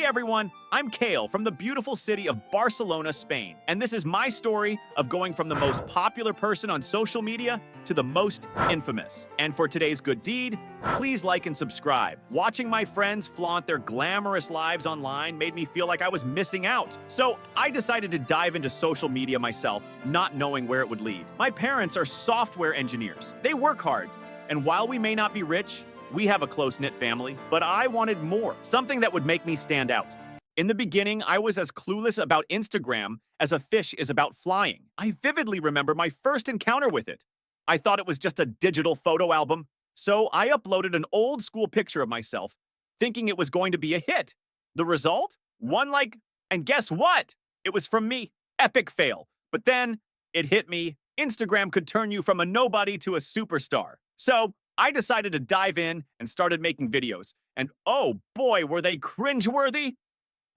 Hey everyone, I'm Kale from the beautiful city of Barcelona, Spain, and this is my story of going from the most popular person on social media to the most infamous. And for today's good deed, please like and subscribe. Watching my friends flaunt their glamorous lives online made me feel like I was missing out. So I decided to dive into social media myself, not knowing where it would lead. My parents are software engineers. They work hard, and while we may not be rich, we have a close-knit family, but I wanted more, something that would make me stand out. In the beginning, I was as clueless about Instagram as a fish is about flying. I vividly remember my first encounter with it. I thought it was just a digital photo album, so I uploaded an old school picture of myself, thinking it was going to be a hit. The result? One like, and guess what? It was from me. Epic fail. But then, it hit me. Instagram could turn you from a nobody to a superstar. So, I decided to dive in and started making videos. And oh boy, were they cringeworthy!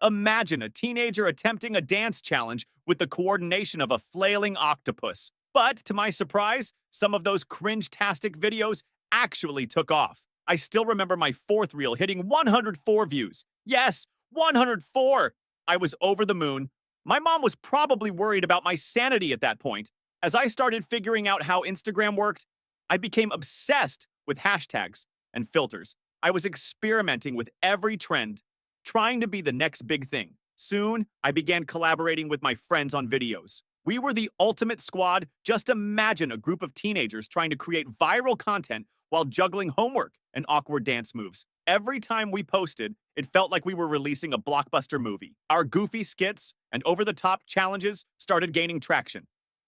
Imagine a teenager attempting a dance challenge with the coordination of a flailing octopus. But to my surprise, some of those cringe-tastic videos actually took off. I still remember my fourth reel hitting 104 views. Yes, 104! I was over the moon. My mom was probably worried about my sanity at that point. As I started figuring out how Instagram worked, I became obsessed with hashtags and filters. I was experimenting with every trend, trying to be the next big thing. Soon, I began collaborating with my friends on videos. We were the ultimate squad. Just imagine a group of teenagers trying to create viral content while juggling homework and awkward dance moves. Every time we posted, it felt like we were releasing a blockbuster movie. Our goofy skits and over-the-top challenges started gaining traction,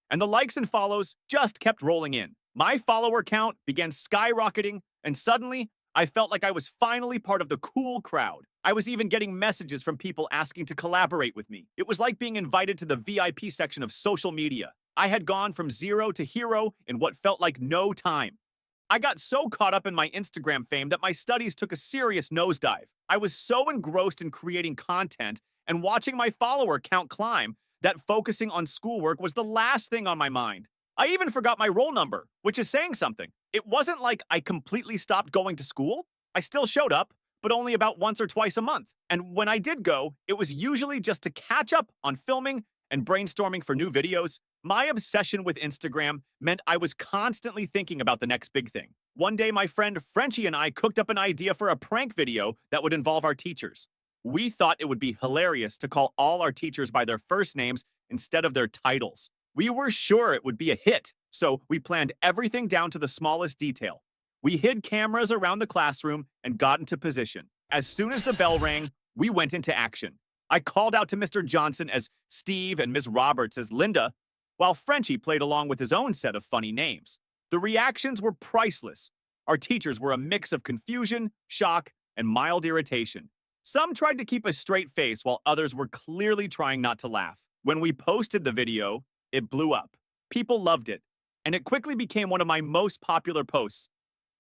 and the likes and follows just kept rolling in. My follower count began skyrocketing, and suddenly, I felt like I was finally part of the cool crowd. I was even getting messages from people asking to collaborate with me. It was like being invited to the VIP section of social media. I had gone from zero to hero in what felt like no time. I got so caught up in my Instagram fame that my studies took a serious nosedive. I was so engrossed in creating content and watching my follower count climb that focusing on schoolwork was the last thing on my mind. I even forgot my roll number, which is saying something. It wasn't like I completely stopped going to school. I still showed up, but only about once or twice a month. And when I did go, it was usually just to catch up on filming and brainstorming for new videos. My obsession with Instagram meant I was constantly thinking about the next big thing. One day, my friend Frenchie and I cooked up an idea for a prank video that would involve our teachers. We thought it would be hilarious to call all our teachers by their first names instead of their titles. We were sure it would be a hit, so we planned everything down to the smallest detail. We hid cameras around the classroom and got into position. As soon as the bell rang, we went into action. I called out to Mr. Johnson as Steve and Ms. Roberts as Linda, while Frenchie played along with his own set of funny names. The reactions were priceless. Our teachers were a mix of confusion, shock, and mild irritation. Some tried to keep a straight face while others were clearly trying not to laugh. When we posted the video, it blew up. People loved it, and it quickly became one of my most popular posts.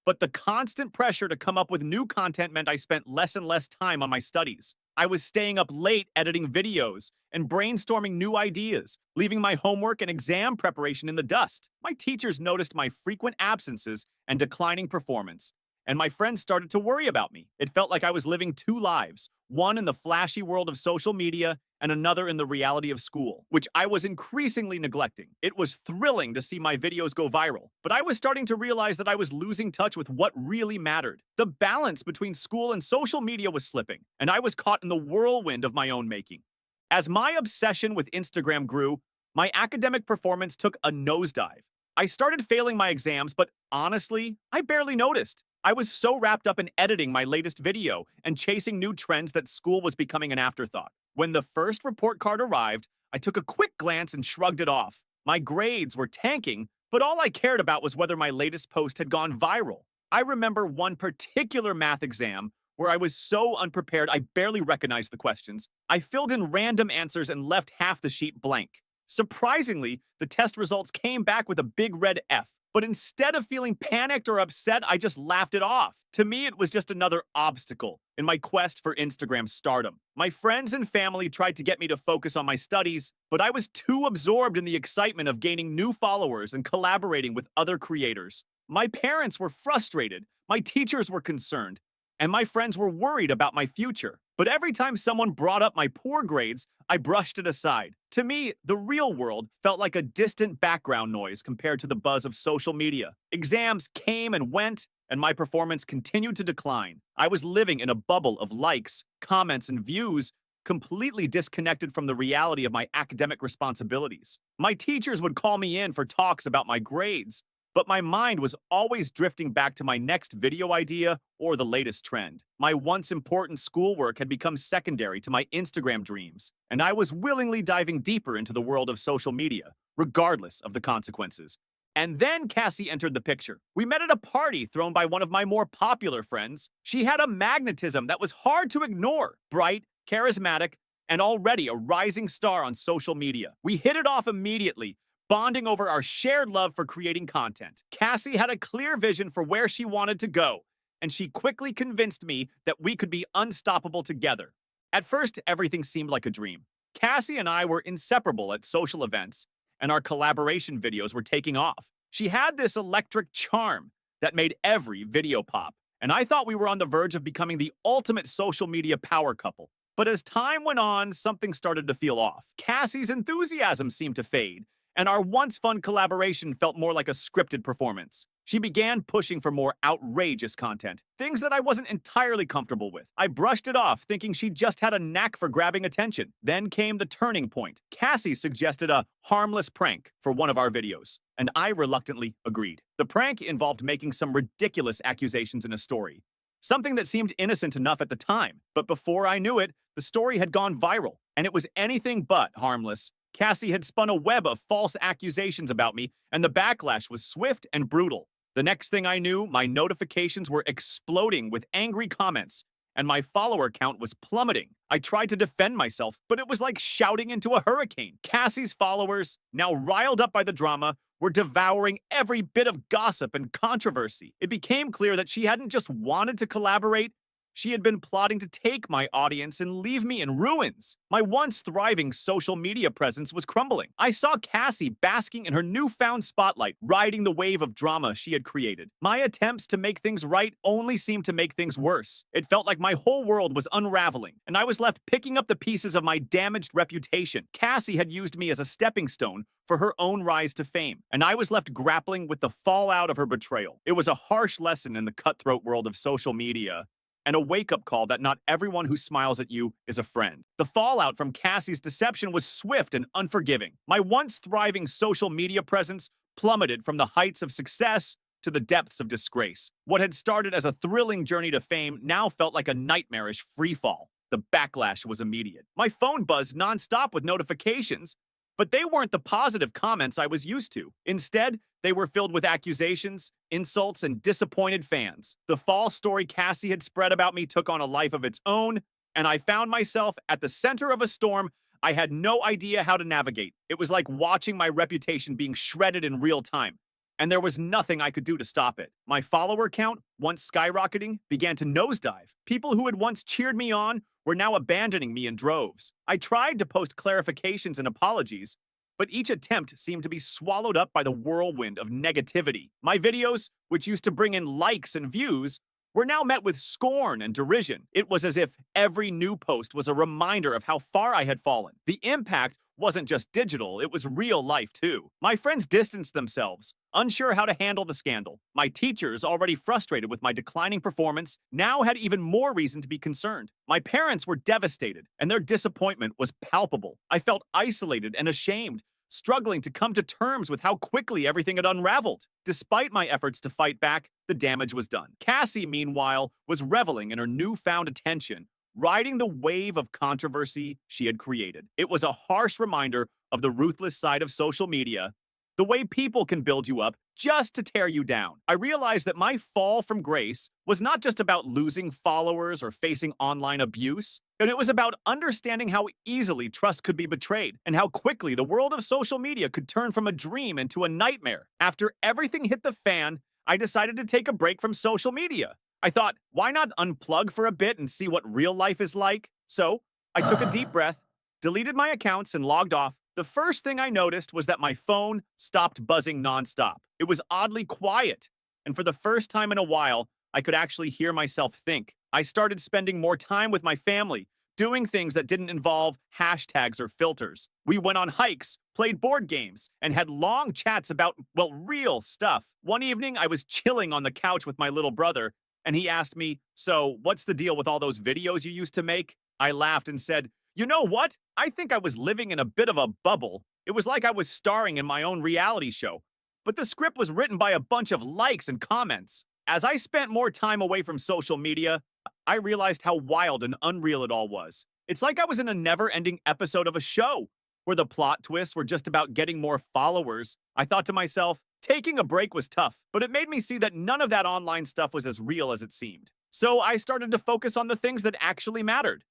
But the constant pressure to come up with new content meant I spent less and less time on my studies. I was staying up late editing videos and brainstorming new ideas, leaving my homework and exam preparation in the dust. My teachers noticed my frequent absences and declining performance, and my friends started to worry about me. It felt like I was living two lives, one in the flashy world of social media and another in the reality of school, which I was increasingly neglecting. It was thrilling to see my videos go viral, but I was starting to realize that I was losing touch with what really mattered. The balance between school and social media was slipping, and I was caught in the whirlwind of my own making. As my obsession with Instagram grew, my academic performance took a nosedive. I started failing my exams, but honestly, I barely noticed. I was so wrapped up in editing my latest video and chasing new trends that school was becoming an afterthought. When the first report card arrived, I took a quick glance and shrugged it off. My grades were tanking, but all I cared about was whether my latest post had gone viral. I remember one particular math exam where I was so unprepared I barely recognized the questions. I filled in random answers and left half the sheet blank. Surprisingly, the test results came back with a big red F. But instead of feeling panicked or upset, I just laughed it off. To me, it was just another obstacle in my quest for Instagram stardom. My friends and family tried to get me to focus on my studies, but I was too absorbed in the excitement of gaining new followers and collaborating with other creators. My parents were frustrated. My teachers were concerned. and my friends were worried about my future. But every time someone brought up my poor grades, I brushed it aside. To me, the real world felt like a distant background noise compared to the buzz of social media. Exams came and went, and my performance continued to decline. I was living in a bubble of likes, comments, and views, completely disconnected from the reality of my academic responsibilities. My teachers would call me in for talks about my grades, but my mind was always drifting back to my next video idea or the latest trend. My once important schoolwork had become secondary to my Instagram dreams, and I was willingly diving deeper into the world of social media, regardless of the consequences. And then Cassie entered the picture. We met at a party thrown by one of my more popular friends. She had a magnetism that was hard to ignore, bright, charismatic, and already a rising star on social media. We hit it off immediately, bonding over our shared love for creating content. Cassie had a clear vision for where she wanted to go, and she quickly convinced me that we could be unstoppable together. At first, everything seemed like a dream. Cassie and I were inseparable at social events, and our collaboration videos were taking off. She had this electric charm that made every video pop, and I thought we were on the verge of becoming the ultimate social media power couple. But as time went on, something started to feel off. Cassie's enthusiasm seemed to fade, and our once fun collaboration felt more like a scripted performance. She began pushing for more outrageous content, things that I wasn't entirely comfortable with. I brushed it off, thinking she just had a knack for grabbing attention. Then came the turning point. Cassie suggested a harmless prank for one of our videos, and I reluctantly agreed. The prank involved making some ridiculous accusations in a story, something that seemed innocent enough at the time. But before I knew it, the story had gone viral, and it was anything but harmless. Cassie had spun a web of false accusations about me, and the backlash was swift and brutal. The next thing I knew, my notifications were exploding with angry comments, and my follower count was plummeting. I tried to defend myself, but it was like shouting into a hurricane. Cassie's followers, now riled up by the drama, were devouring every bit of gossip and controversy. It became clear that she hadn't just wanted to collaborate, she had been plotting to take my audience and leave me in ruins. My once thriving social media presence was crumbling. I saw Cassie basking in her newfound spotlight, riding the wave of drama she had created. My attempts to make things right only seemed to make things worse. It felt like my whole world was unraveling, and I was left picking up the pieces of my damaged reputation. Cassie had used me as a stepping stone for her own rise to fame, and I was left grappling with the fallout of her betrayal. It was a harsh lesson in the cutthroat world of social media, and a wake-up call that not everyone who smiles at you is a friend. The fallout from Cassie's deception was swift and unforgiving. My once thriving social media presence plummeted from the heights of success to the depths of disgrace. What had started as a thrilling journey to fame now felt like a nightmarish freefall. The backlash was immediate. My phone buzzed nonstop with notifications, but they weren't the positive comments I was used to. Instead, they were filled with accusations, insults, and disappointed fans. The false story Cassie had spread about me took on a life of its own, and I found myself at the center of a storm I had no idea how to navigate. It was like watching my reputation being shredded in real time, and there was nothing I could do to stop it. My follower count, once skyrocketing, began to nosedive. People who had once cheered me on were now abandoning me in droves. I tried to post clarifications and apologies, but each attempt seemed to be swallowed up by the whirlwind of negativity. My videos, which used to bring in likes and views, were now met with scorn and derision. It was as if every new post was a reminder of how far I had fallen. The impact wasn't just digital, it was real life too. My friends distanced themselves, unsure how to handle the scandal. My teachers, already frustrated with my declining performance, now had even more reason to be concerned. My parents were devastated, and their disappointment was palpable. I felt isolated and ashamed, struggling to come to terms with how quickly everything had unraveled. Despite my efforts to fight back, the damage was done. Cassie, meanwhile, was reveling in her newfound attention, riding the wave of controversy she had created. It was a harsh reminder of the ruthless side of social media, the way people can build you up just to tear you down. I realized that my fall from grace was not just about losing followers or facing online abuse, and it was about understanding how easily trust could be betrayed and how quickly the world of social media could turn from a dream into a nightmare. After everything hit the fan, I decided to take a break from social media. I thought, why not unplug for a bit and see what real life is like? So I took a deep breath, deleted my accounts, and logged off. The first thing I noticed was that my phone stopped buzzing nonstop. It was oddly quiet, and for the first time in a while, I could actually hear myself think. I started spending more time with my family, doing things that didn't involve hashtags or filters. We went on hikes, played board games, and had long chats about, well, real stuff. One evening, I was chilling on the couch with my little brother, and he asked me, "So, what's the deal with all those videos you used to make?" I laughed and said, "You know what? I think I was living in a bit of a bubble. It was like I was starring in my own reality show. But the script was written by a bunch of likes and comments." As I spent more time away from social media, I realized how wild and unreal it all was. It's like I was in a never ending episode of a show where the plot twists were just about getting more followers. I thought to myself, taking a break was tough, but it made me see that none of that online stuff was as real as it seemed. So I started to focus on the things that actually mattered: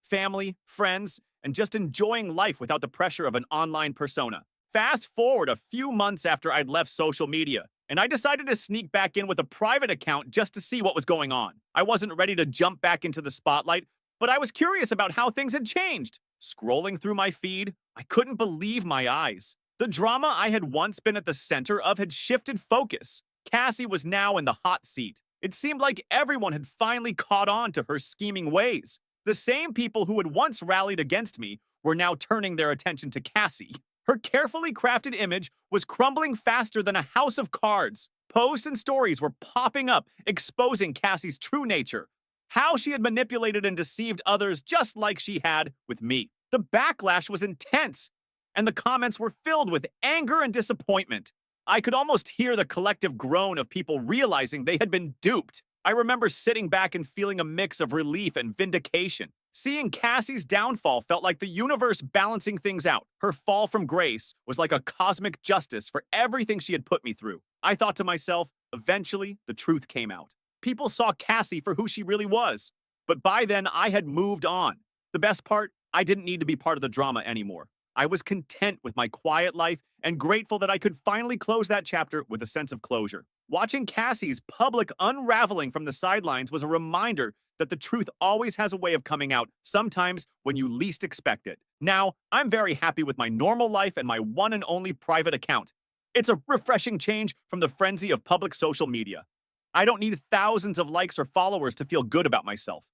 family, friends, and just enjoying life without the pressure of an online persona. Fast forward a few months after I'd left social media, and I decided to sneak back in with a private account just to see what was going on. I wasn't ready to jump back into the spotlight, but I was curious about how things had changed. Scrolling through my feed, I couldn't believe my eyes. The drama I had once been at the center of had shifted focus. Cassie was now in the hot seat. It seemed like everyone had finally caught on to her scheming ways. The same people who had once rallied against me were now turning their attention to Cassie. Her carefully crafted image was crumbling faster than a house of cards. Posts and stories were popping up, exposing Cassie's true nature, how she had manipulated and deceived others just like she had with me. The backlash was intense, and the comments were filled with anger and disappointment. I could almost hear the collective groan of people realizing they had been duped. I remember sitting back and feeling a mix of relief and vindication. Seeing Cassie's downfall felt like the universe balancing things out. Her fall from grace was like a cosmic justice for everything she had put me through. I thought to myself, eventually the truth came out. People saw Cassie for who she really was. But by then, I had moved on. The best part, I didn't need to be part of the drama anymore. I was content with my quiet life and grateful that I could finally close that chapter with a sense of closure. Watching Cassie's public unraveling from the sidelines was a reminder that the truth always has a way of coming out, sometimes when you least expect it. Now, I'm very happy with my normal life and my one and only private account. It's a refreshing change from the frenzy of public social media. I don't need thousands of likes or followers to feel good about myself.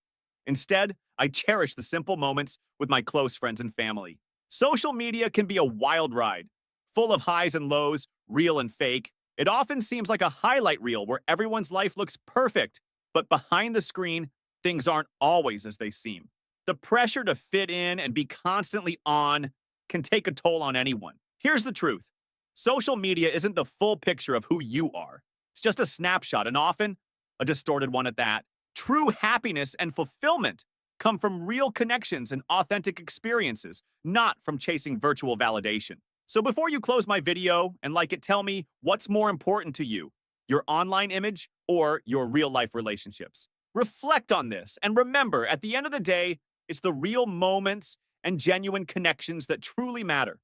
Instead, I cherish the simple moments with my close friends and family. Social media can be a wild ride, full of highs and lows, real and fake. It often seems like a highlight reel where everyone's life looks perfect, but behind the screen, things aren't always as they seem. The pressure to fit in and be constantly on can take a toll on anyone. Here's the truth: social media isn't the full picture of who you are. It's just a snapshot, and often a distorted one at that. True happiness and fulfillment come from real connections and authentic experiences, not from chasing virtual validation. So before you close my video and like it, tell me, what's more important to you, your online image or your real life relationships? Reflect on this and remember, at the end of the day, it's the real moments and genuine connections that truly matter.